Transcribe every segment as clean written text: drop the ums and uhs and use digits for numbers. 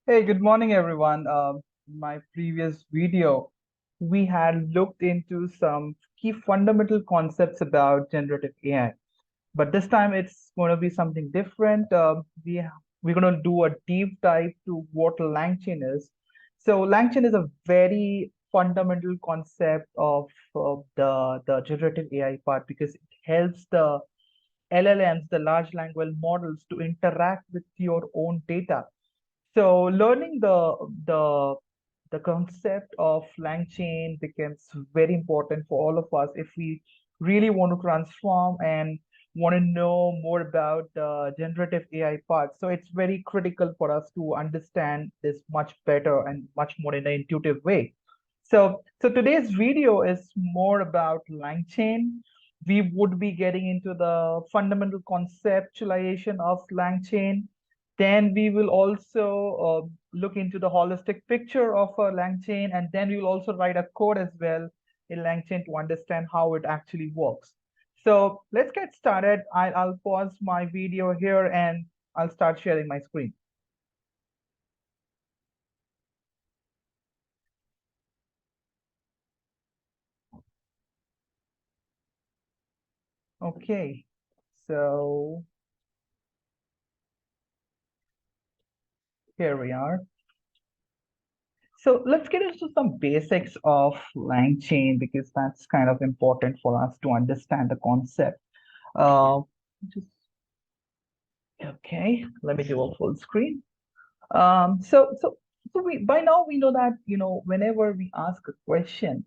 Hey, good morning, everyone. In my previous video, we had looked into some key fundamental concepts about generative AI, but this time it's going to be something different. We're going to do a deep dive to what LangChain is. So LangChain is a very fundamental concept of the generative AI part because it helps the LLMs, the large language models, to interact with your own data. So learning the concept of LangChain becomes very important for all of us if we really want to transform and want to know more about the generative AI part. So it's very critical for us to understand this much better and much more in an intuitive way. So today's video is more about LangChain. We would be getting into the fundamental conceptualization of LangChain. Then we will also look into the holistic picture of a LangChain, and then we will also write a code as well in LangChain to understand how it actually works. So let's get started. I'll pause my video here and I'll start sharing my screen. Okay, so here we are. So let's get into some basics of LangChain because that's kind of important for us to understand the concept. Uh, just okay, let me do a full screen. So we by now we know that whenever we ask a question,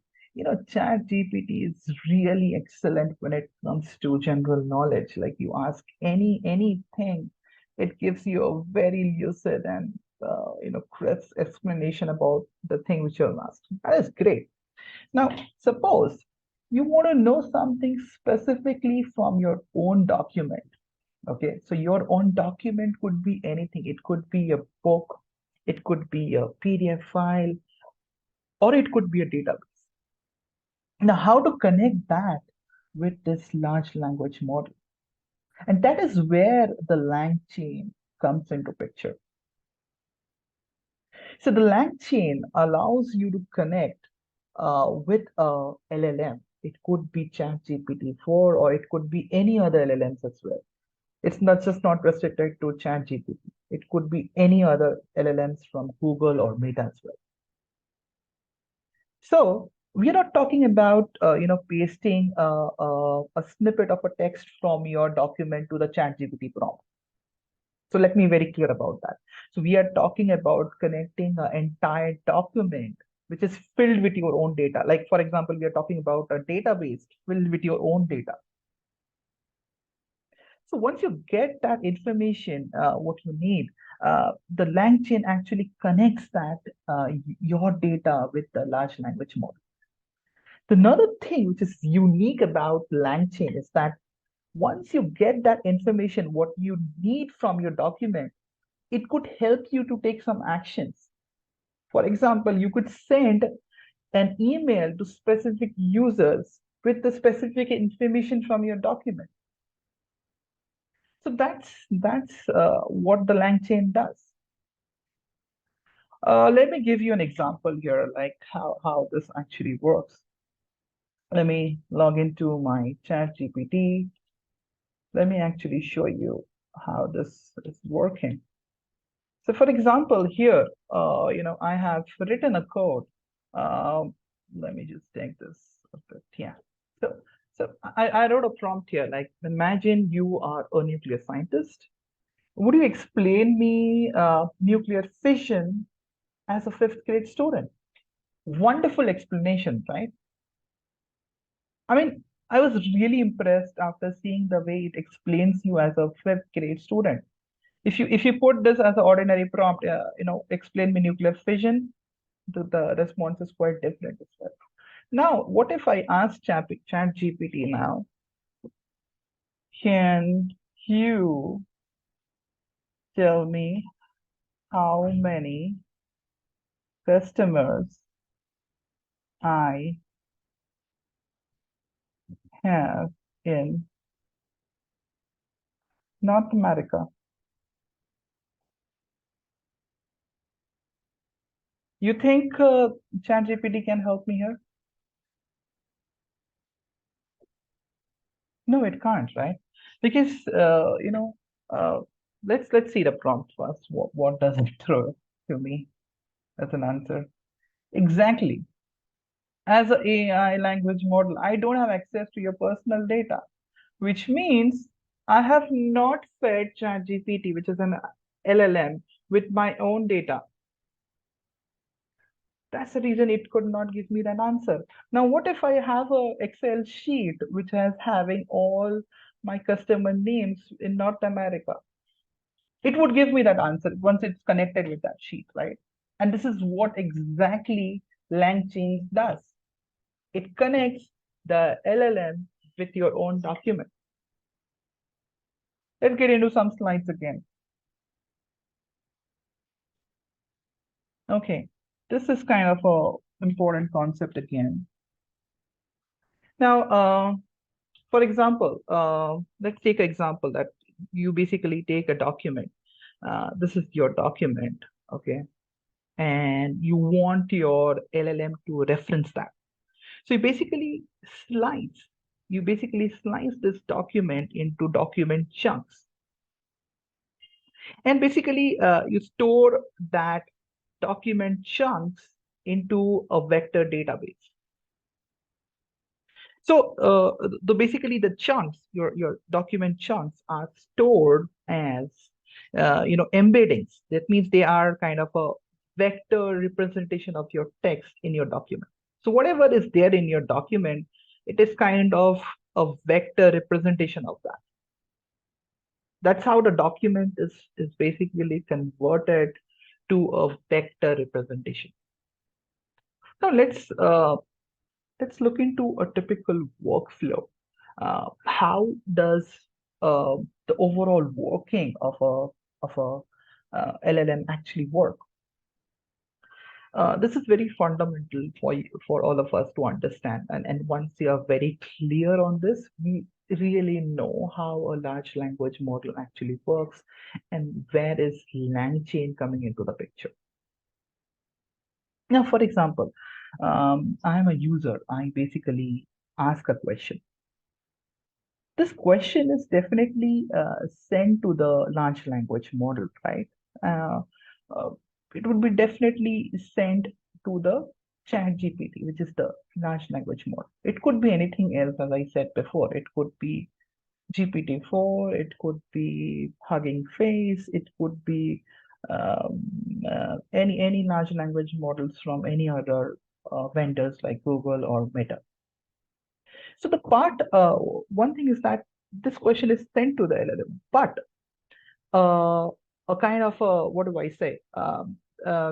Chat GPT is really excellent when it comes to general knowledge. Like you ask anything, it gives you a very lucid and crisp explanation about the thing which you're asking. That is great. Now, suppose you want to know something specifically from your own document. Okay, so your own document could be anything. It could be a book, it could be a PDF file, or it could be a database. Now, how to connect that with this large language model? And that is where the LangChain comes into picture. So the LangChain allows you to connect with a LLM. It could be ChatGPT 4 or it could be any other LLMs as well. It's not just not restricted to ChatGPT. It could be any other LLMs from Google or Meta as well. So we are not talking about pasting a snippet of a text from your document to the ChatGPT prompt. So let me be very clear about that. So we are talking about connecting an entire document which is filled with your own data. Like for example, we are talking about a database filled with your own data. So once you get that information, what you need, the LangChain actually connects that your data with the large language model. Another thing which is unique about LangChain is that once you get that information, what you need from your document, it could help you to take some actions. For example, you could send an email to specific users with the specific information from your document. So that's what the LangChain does. Let me give you an example here, like how this actually works. Let me log into my chat GPT. Let me actually show you how this is working. So for example, here, I have written a code. Um, Let me just take this a bit. Yeah. So, so I wrote a prompt here, like imagine you are a nuclear scientist. Would you explain me nuclear fission as a fifth grade student? Wonderful explanation, right? I mean, I was really impressed after seeing the way it explains you as a fifth grade student. If you put this as an ordinary prompt, explain me nuclear fission, the response is quite different as well. Now, what if I ask Chat GPT now, can you tell me how many customers I have in North America? You think ChatGPT can help me here? No, it can't, right? Because uh, let's see the prompt first. What does it throw to me as an answer? Exactly. As an AI language model, I don't have access to your personal data, which means I have not fed ChatGPT, which is an LLM, with my own data. That's the reason it could not give me that answer. Now, what if I have a Excel sheet which has having all my customer names in North America? It would give me that answer once it's connected with that sheet, right? And this is what exactly LangChains does. It connects the LLM with your own document. Let's get into some slides again. Okay, this is kind of a important concept again. Now, for example, let's take an example that you basically take a document. This is your document, okay, and you want your LLM to reference that. So you basically slice this document into document chunks, and basically you store that document chunks into a vector database. So basically the chunks, your document chunks are stored as embeddings. That means they are kind of a vector representation of your text in your document. So whatever is there in your document, it is kind of a vector representation of that. That's how the document is basically converted to a vector representation. Now let's look into a typical workflow. How does the overall working of a LLM actually work? This is very fundamental for all of us to understand. And once you are very clear on this, we really know how a large language model actually works and where is LangChain coming into the picture. Now, for example, I am a user. I basically ask a question. This question is definitely sent to the large language model, right? Uh, uh, it would be definitely sent to the chat GPT, which is the large language model. It could be anything else, as I said before. It could be GPT-4, it could be Hugging Face, it could be any large language models from any other vendors like Google or Meta. So one thing is that this question is sent to the LLM, but uh, a kind of what do I say?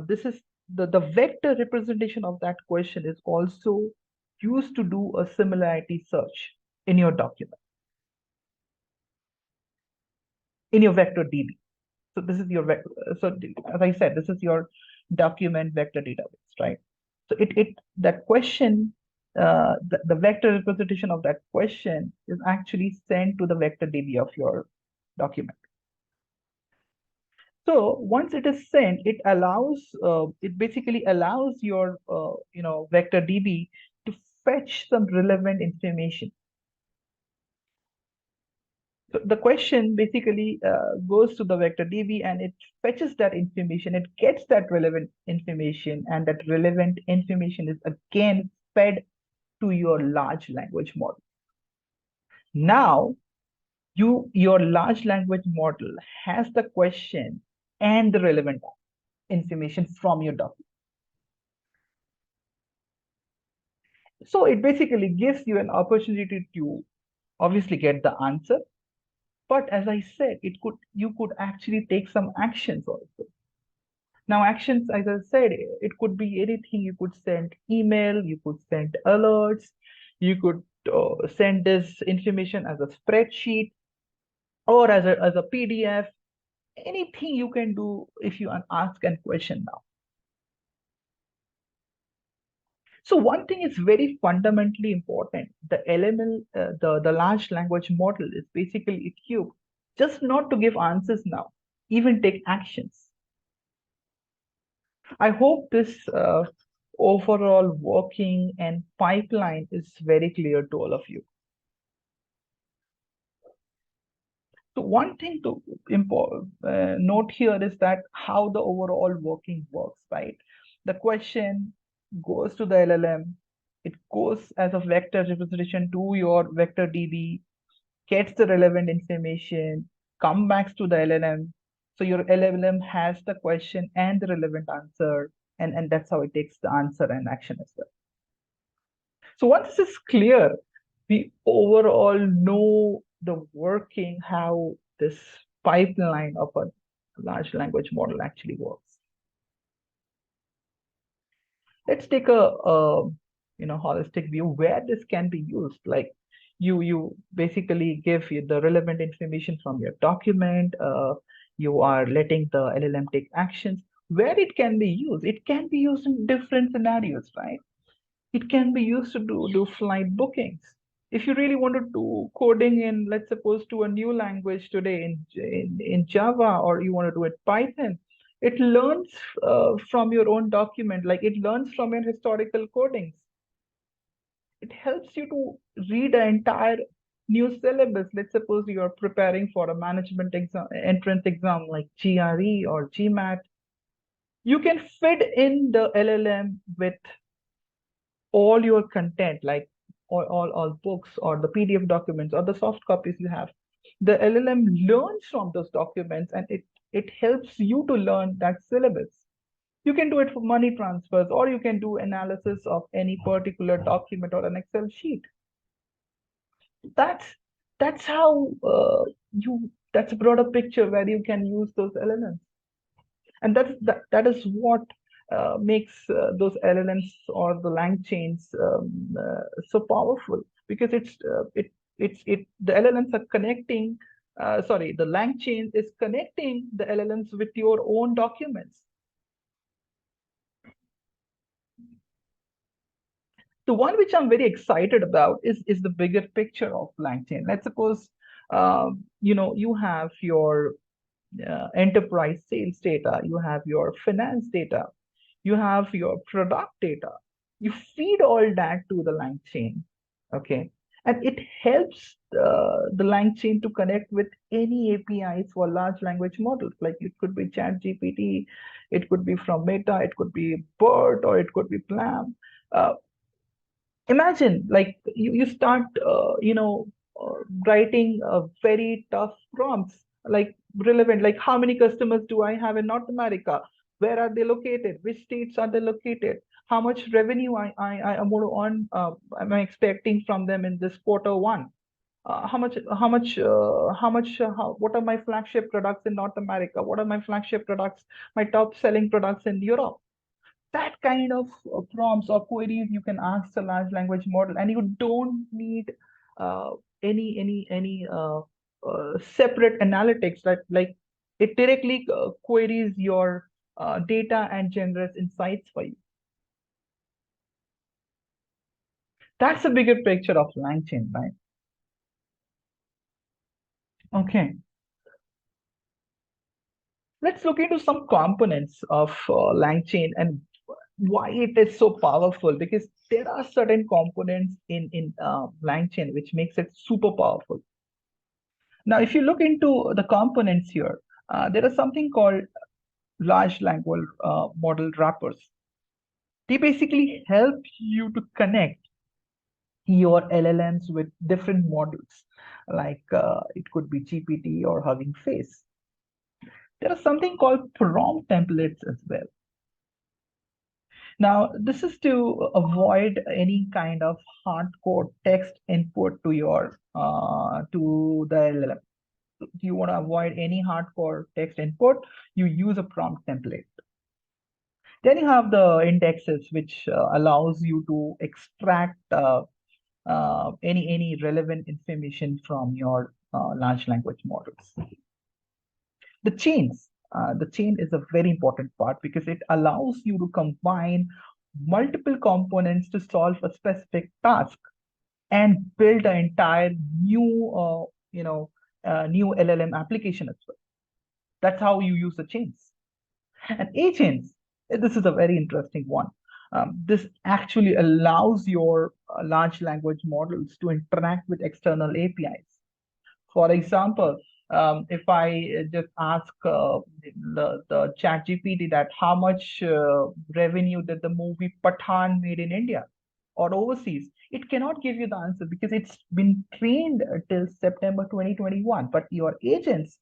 This is the vector representation of that question is also used to do a similarity search in your document, in your vector DB. So this is your so as I said, this is your document vector database, right? So it that question, the vector representation of that question is actually sent to the vector DB of your document. So once it is sent, it basically allows your vector DB to fetch some relevant information. So the question basically goes to the vector DB and it fetches that information, it gets that relevant information, and that relevant information is again fed to your large language model. Now, your large language model has the question and the relevant information from your document. So it basically gives you an opportunity to obviously get the answer. But as I said, you could actually take some actions also. Now, actions, as I said, it could be anything. You could send email, you could send alerts, you could send this information as a spreadsheet or as a PDF. Anything you can do if you ask a question now. So one thing is very fundamentally important. The LML, the large language model is basically equipped just not to give answers now, even take actions. I hope this overall working and pipeline is very clear to all of you. So one thing to note here is that how the overall working works, right? The question goes to the LLM, it goes as a vector representation to your vector DB, gets the relevant information, come back to the LLM. So your LLM has the question and the relevant answer, and that's how it takes the answer and action as well. So once this is clear, we overall know the working, how this pipeline of a large language model actually works. Let's take a holistic view where this can be used. Like you basically give you the relevant information from your document. You are letting the LLM take actions. Where it can be used, it can be used in different scenarios, right? It can be used to do flight bookings. If you really want to do coding in, let's suppose, to a new language today in Java, or you want to do it Python, it learns from your own document, like it learns from your historical codings. It helps you to read an entire new syllabus. Let's suppose you are preparing for a management exam, entrance exam like GRE or GMAT. You can feed in the LLM with all your content, like all books or the PDF documents or the soft copies you have. The LLM learns from those documents, and it helps you to learn that syllabus. You can do it for money transfers, or you can do analysis of any particular document or an Excel sheet. That's that's how that's a broader picture where you can use those LLMs, and that is what makes those LLMs or the LangChains so powerful, because it the LLMs are connecting. Sorry, the LangChain is connecting the LLMs with your own documents. The one which I'm very excited about is the bigger picture of LangChain. Let's suppose you have your enterprise sales data, you have your finance data, you have your product data. You feed all that to the LangChain, okay? And it helps the LangChain to connect with any APIs for large language models. Like it could be ChatGPT, it could be from Meta, it could be BERT, or it could be PLAM. Imagine, like you start writing very tough prompts, like relevant, like how many customers do I have in North America, where are they located, which states are they located, how much revenue I am going to earn, am I expecting from them in this quarter one, what are my flagship products in North America, what are my flagship products, my top selling products in Europe. That kind of prompts or queries you can ask the large language model, and you don't need uh, any separate analytics, that like it directly queries your data and generates insights for you. That's a bigger picture of LangChain, right? Okay, let's look into some components of LangChain and why it is so powerful, because there are certain components in LangChain which makes it super powerful. Now, if you look into the components here, there is something called large language model wrappers. They basically help you to connect your LLMs with different models, like it could be GPT or Hugging Face. There is something called prompt templates as well. Now, this is to avoid any kind of hardcore text input to your to the LLM. If you want to avoid any hardcore text input, you use a prompt template. Then you have the indexes, which allows you to extract any relevant information from your large language models. The chain is a very important part because it allows you to combine multiple components to solve a specific task and build an entire new LLM application as well. That's how you use the chains. And agents. This is a very interesting one. This actually allows your large language models to interact with external APIs. For example, if I just ask the chat GPT that how much revenue did the movie Pathan made in India or overseas, it cannot give you the answer because it's been trained till September 2021. But your agents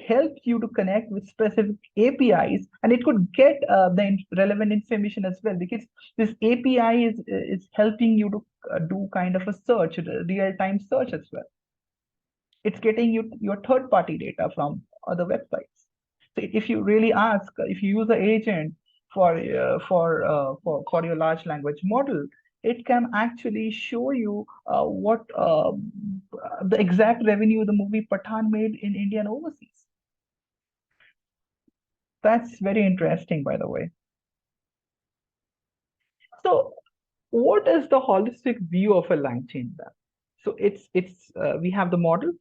help you to connect with specific APIs, and it could get the relevant information as well because this API is helping you to do kind of a search, real-time search as well. It's getting you your third party data from other websites. So if you really ask, if you use the agent for your large language model, it can actually show you what the exact revenue the movie Pathan made in India and overseas. That's very interesting, by the way. So what is the holistic view of a LangChain then? So it's we have the models,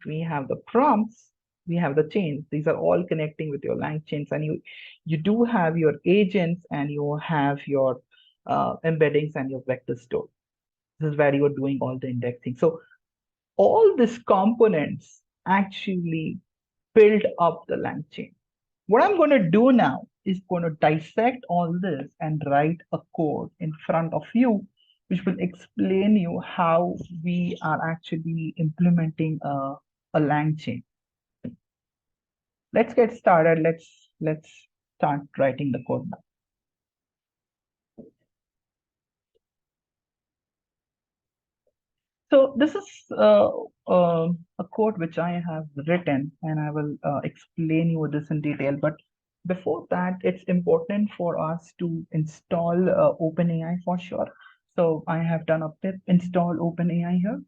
we have the prompts, we have the chains. These are all connecting with your LangChains, and you do have your agents and you have your embeddings and your vector store. This is where you are doing all the indexing. So all these components actually build up the LangChain. What I'm going to do now is going to dissect all this and write a code in front of you, which will explain you how we are actually implementing a LangChain. Let's get started. Let's start writing the code now. So this is a code which I have written, and I will explain you this in detail. But before that, it's important for us to install OpenAI for sure. So I have done a pip install OpenAI here.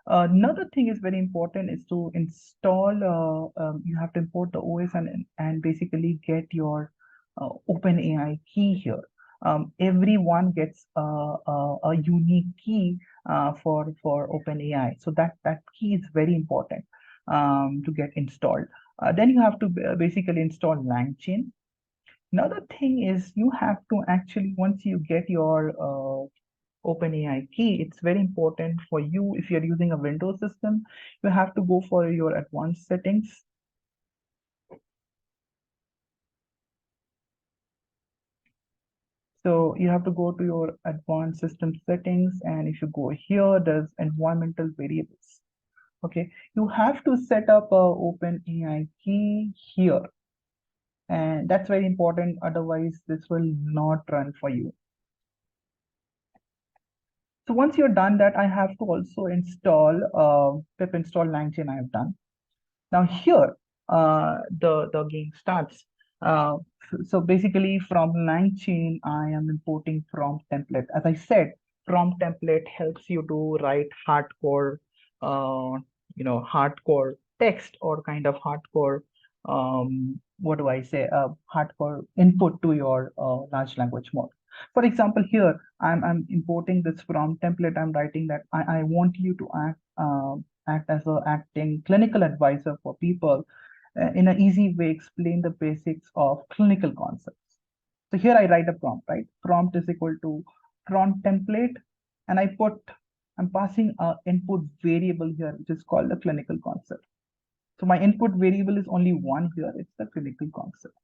Another thing is very important is to install, you have to import the OS and basically get your OpenAI key here. Everyone gets a unique key for OpenAI. So that key is very important to get installed. Then you have to basically install LangChain. Another thing is you have to actually, once you get your OpenAI key, it's very important for you. If you're using a Windows system, you have to go for your advanced settings. So you have to go to your advanced system settings, and if you go here, there's environmental variables. Okay, you have to set up a OpenAI key here, and that's very important. Otherwise, this will not run for you. So once you're done that, I have to also install pip install LangChain. I have done. Now here, the game starts. So basically from LangChain, I am importing prompt template. As I said, prompt template helps you to write hardcore, hardcore text or kind of hardcore, what do I say, hardcore input to your large language model. For example, here I'm importing this prompt template. I'm writing that I want you to act as a acting clinical advisor for people in an easy way, explain the basics of clinical concepts. So here I write a prompt, right? Prompt is equal to prompt template, and I'm passing a input variable here, which is called the clinical concept. So my input variable is only one here, it's the clinical concept.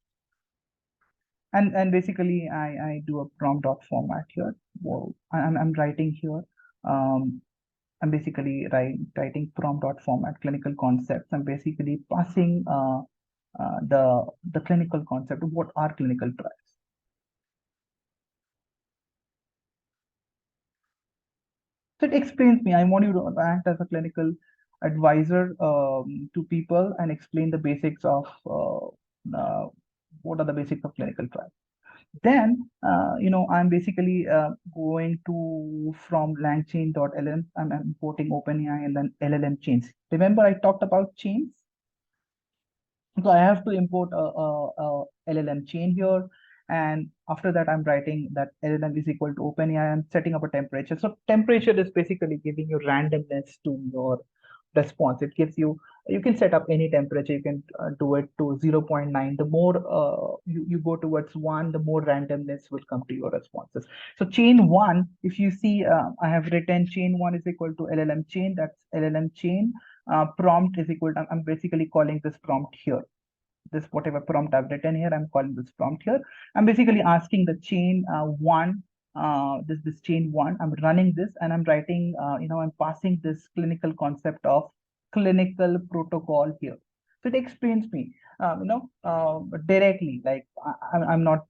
And basically I do a prompt dot format here. Whoa, I'm writing here. I'm basically writing prompt dot format clinical concepts. I'm basically passing the clinical concept of what are clinical trials. So it explains me. I want you to act as a clinical advisor to people and explain the basics of what are the basics of clinical trials. Then, I'm basically going to from langchain.lm, I'm importing OpenAI and then LLM chains. Remember, I talked about chains. So I have to import a LLM chain here. And after that, I'm writing that LLM is equal to OpenAI. I'm setting up a temperature. So temperature is basically giving you randomness to your response. It gives you, you can set up any temperature. You can do it to 0.9. The more you go towards 1, the more randomness will come to your responses. So chain 1, if you see, I have written chain 1 is equal to LLM chain. That's LLM chain. Prompt is equal to, I'm basically calling this prompt here. This whatever prompt I've written here, I'm calling this prompt here. I'm basically asking the chain 1, this chain 1. I'm running this and I'm writing, I'm passing this clinical concept of clinical protocol here. So it explains me, directly. Like I'm not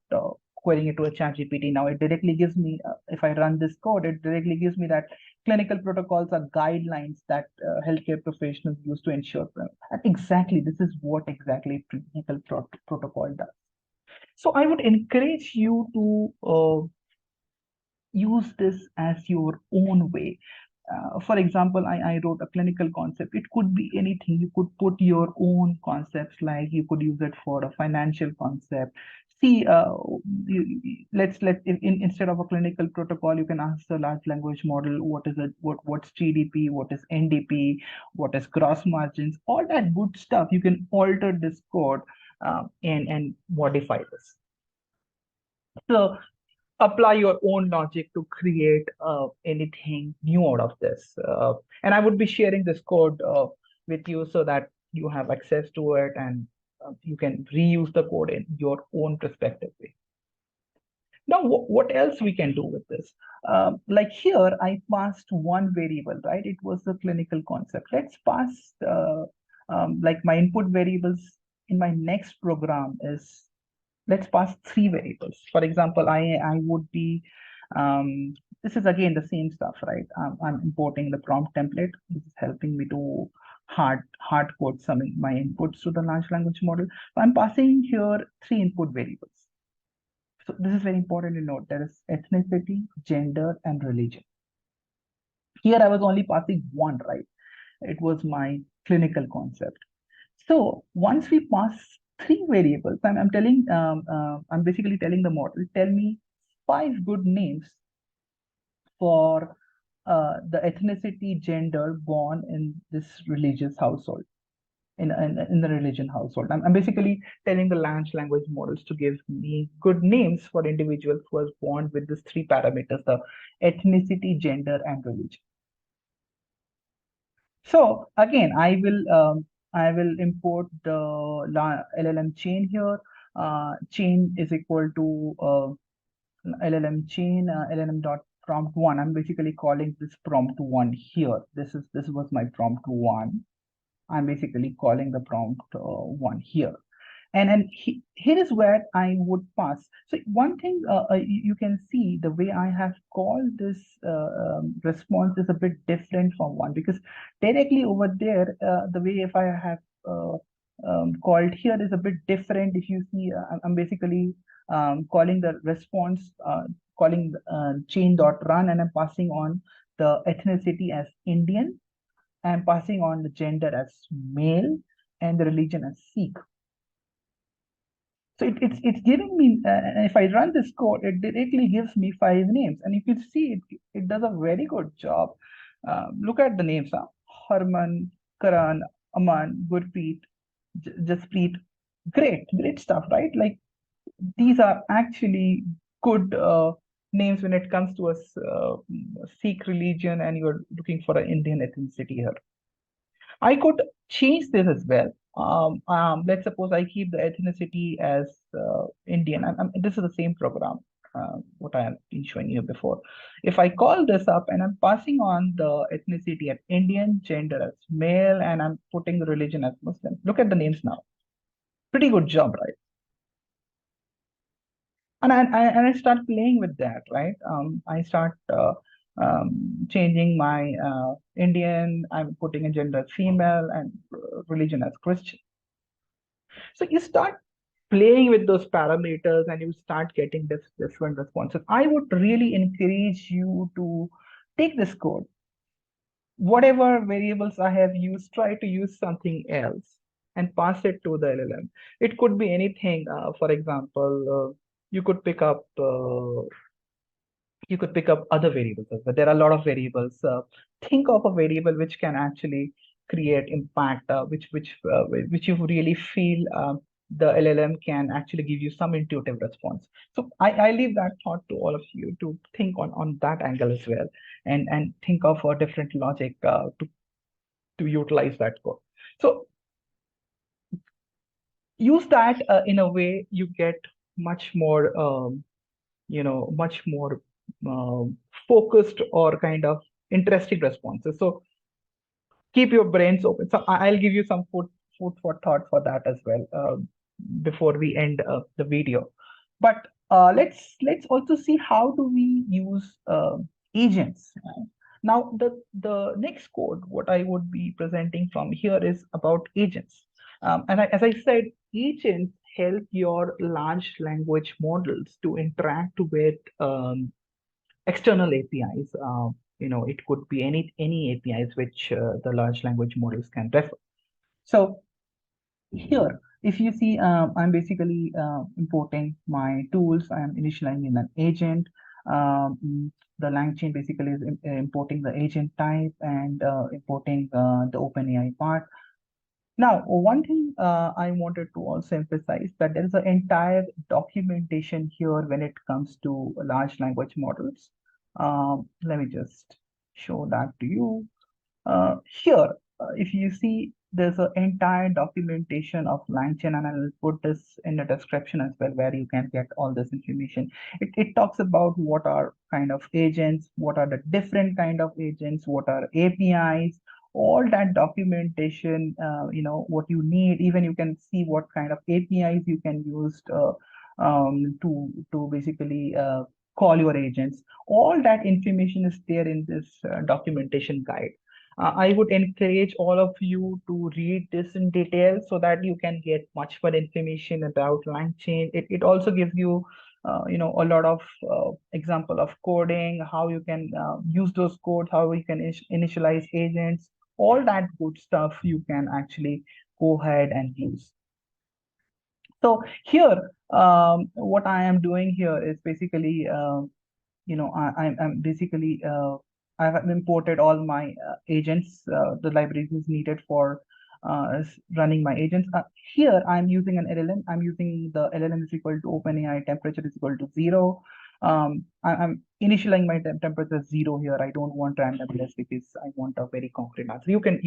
querying it to a chat GPT now. It directly gives me, if I run this code, it directly gives me that clinical protocols are guidelines that healthcare professionals use to ensure. And exactly, this is what exactly clinical protocol does. So I would encourage you to use this as your own way. For example, I wrote a clinical concept. It could be anything. You could put your own concepts, like you could use it for a financial concept. See, instead of a clinical protocol, you can ask the large language model, what's GDP, what is NDP, what is gross margins, all that good stuff. You can alter this code and modify this. So apply your own logic to create anything new out of this. And I would be sharing this code with you so that you have access to it, and you can reuse the code in your own perspective way. Now, what else we can do with this? Like here, I passed one variable, right? It was the clinical concept. Let's pass, like my input variables in my next program is, let's pass 3 variables. For example, I would be, this is again the same stuff, right? I'm importing the prompt template. This is helping me to hard code some my inputs to the large language model. So I'm passing here 3 input variables. So this is very important to note. There is ethnicity, gender, and religion. Here I was only passing 1, right? It was my clinical concept. So once we pass 3 variables, I'm basically telling the model, tell me 5 good names for the ethnicity, gender born in this religious household, in the religion household. I'm basically telling the large language models to give me good names for individuals who are born with these 3 parameters: the ethnicity, gender, and religion. So again, I will import the LLM chain here. Chain is equal to LLM chain LLM dot prompt 1. I'm basically calling this prompt 1 here. This was my prompt 1. I'm basically calling the prompt 1 here. And here is where I would pass. So one thing you can see, the way I have called this response is a bit different from 1, because directly over there, the way if I have called here is a bit different. If you see, I'm basically calling the response, calling chain dot run, and I'm passing on the ethnicity as Indian. I'm passing on the gender as male and the religion as Sikh. So it's giving me, if I run this code, it directly gives me 5 names. And you can see it does a very good job. Look at the names: Harman, Karan, Aman, Gurpreet, Jaspreet. Great stuff, right? Like, these are actually good names when it comes to a Sikh religion and you're looking for an Indian ethnicity here. I could change this as well. Let's suppose I keep the ethnicity as Indian. This is the same program, what I have been showing you before. If I call this up and I'm passing on the ethnicity as Indian, gender as male, and I'm putting the religion as Muslim. Look at the names now. Pretty good job, right? And I start playing with that, right? I start changing my Indian. I'm putting a gender as female and religion as Christian. So you start playing with those parameters and you start getting this different responses. I would really encourage you to take this code. Whatever variables I have used, try to use something else and pass it to the LLM. It could be anything. For example, you could pick up other variables as well. There are a lot of variables. Think of a variable which can actually create impact, which you really feel the LLM can actually give you some intuitive response. So I leave that thought to all of you to think on that angle as well, and think of a different logic to utilize that code. So use that in a way you get much more much more focused or kind of interesting responses. So keep your brains open. So I'll give you some food for thought for that as well, before we end the video. But let's also see how do we use agents. Now the next code, what I would be presenting from here is about agents. As I said, agents help your large language models to interact with external APIs. It could be any APIs which the large language models can refer. So here, if you see, I'm basically importing my tools. I'm initializing in an agent. The LangChain basically is importing the agent type and importing the OpenAI part. Now, one thing I wanted to also emphasize that there is an entire documentation here when it comes to large language models. Let me just show that to you. Here, if you see, there's an entire documentation of LangChain, and I'll put this in the description as well, where you can get all this information. It talks about what are kind of agents, what are the different kind of agents, what are APIs, all that documentation, what you need. Even you can see what kind of APIs you can use to basically call your agents. All that information is there in this documentation guide. I would encourage all of you to read this in detail so that you can get much more information about LangChain. It also gives you, a lot of example of coding, how you can use those codes, how you can initialize agents, all that good stuff you can actually go ahead and use. So here, what I am doing here is basically, I'm basically I have imported all my agents, the libraries needed for running my agents. Here I'm using an LLM. I'm using the LLM is equal to OpenAI temperature is equal to 0. I'm initializing my temperature 0 here. I don't want randomness because I want a very concrete answer. You can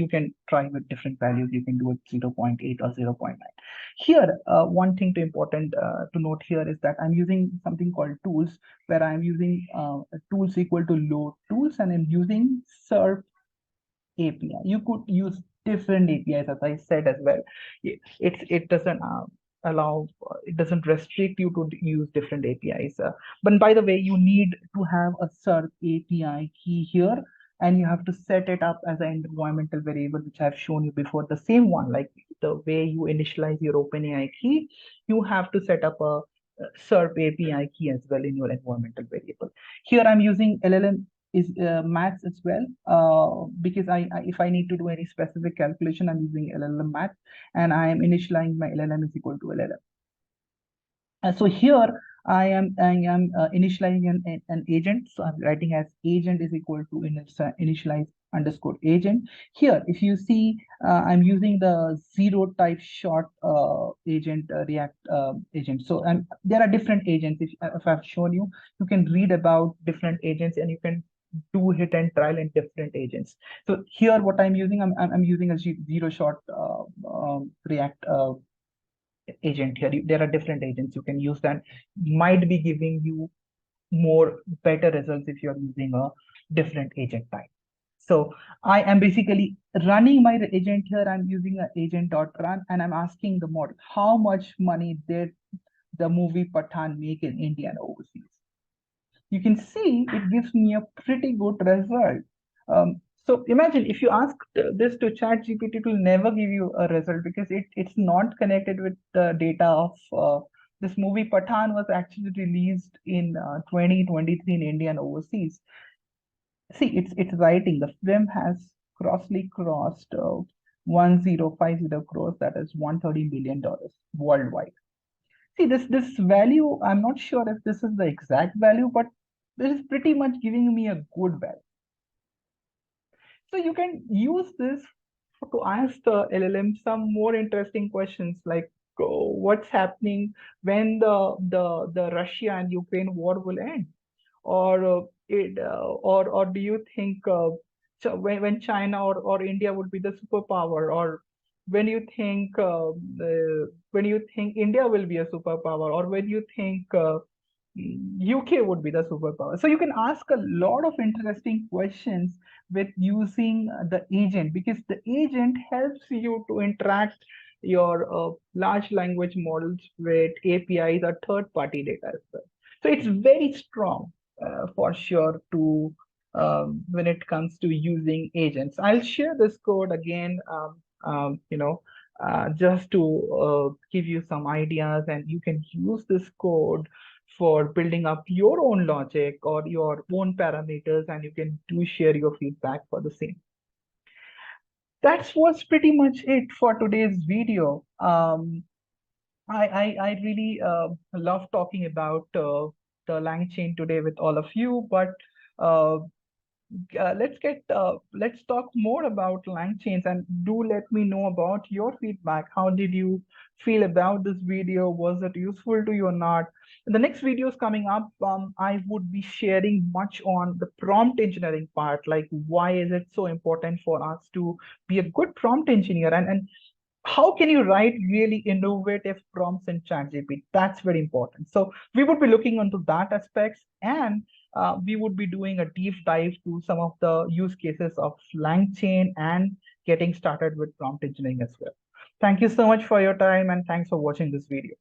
try with different values. You can do it 0.8 or 0.9. Here, one thing to important to note here is that I'm using something called tools, where I'm using tools equal to load tools, and I'm using serve API. You could use different APIs, as I said as well. It doesn't it doesn't restrict you to use different APIs. But by the way, you need to have a serve API key here, and you have to set it up as an environmental variable, which I've shown you before. The same one, like the way you initialize your OpenAI key, you have to set up a serve API key as well in your environmental variable. Here I'm using LLM is maths as well, because if I need to do any specific calculation, I'm using LLM math, and I am initializing my LLM is equal to LLM. So here I am initializing an agent. So I'm writing as agent is equal to initialize underscore agent. Here, if you see, I'm using the zero type short agent React agent. So there are different agents. If I've shown you, you can read about different agents, and you can do hit and trial in different agents. So here, what I'm using, I'm using a zero short React agent here. There are different agents you can use that might be giving you more better results if you're using a different agent type. So I am basically running my agent here. I'm using an agent.run, and I'm asking the model, how much money did the movie Pathan make in India and overseas? You can see it gives me a pretty good result. So imagine if you ask this to ChatGPT, it will never give you a result because it's not connected with the data of this movie. Pathan was actually released in 2023 in India and overseas. See, it's writing the film has crossed 1050 crores, that is $130 million worldwide. See, this value, I'm not sure if this is the exact value, but this is pretty much giving me a good value. So you can use this to ask the LLM some more interesting questions like what's happening when the Russia and Ukraine war will end, or or do you think when China or India would be the superpower, or when you think India will be a superpower, or when you think UK would be the superpower. So you can ask a lot of interesting questions with using the agent, because the agent helps you to interact your large language models with APIs or third-party data as well. So it's very strong for sure to when it comes to using agents. I'll share this code again, just to give you some ideas, and you can use this code for building up your own logic or your own parameters, and you can do share your feedback for the same. That was pretty much it for today's video. I really love talking about the LangChain today with all of you, but uh, let's talk more about LangChains, and do let me know about your feedback. How did you feel about this video? Was it useful to you or not? In the next videos coming up, I would be sharing much on the prompt engineering part, like why is it so important for us to be a good prompt engineer, and how can you write really innovative prompts in ChatGPT? That's very important. So we would be looking into that aspects, and we would be doing a deep dive to some of the use cases of LangChain and getting started with prompt engineering as well. Thank you so much for your time, and thanks for watching this video.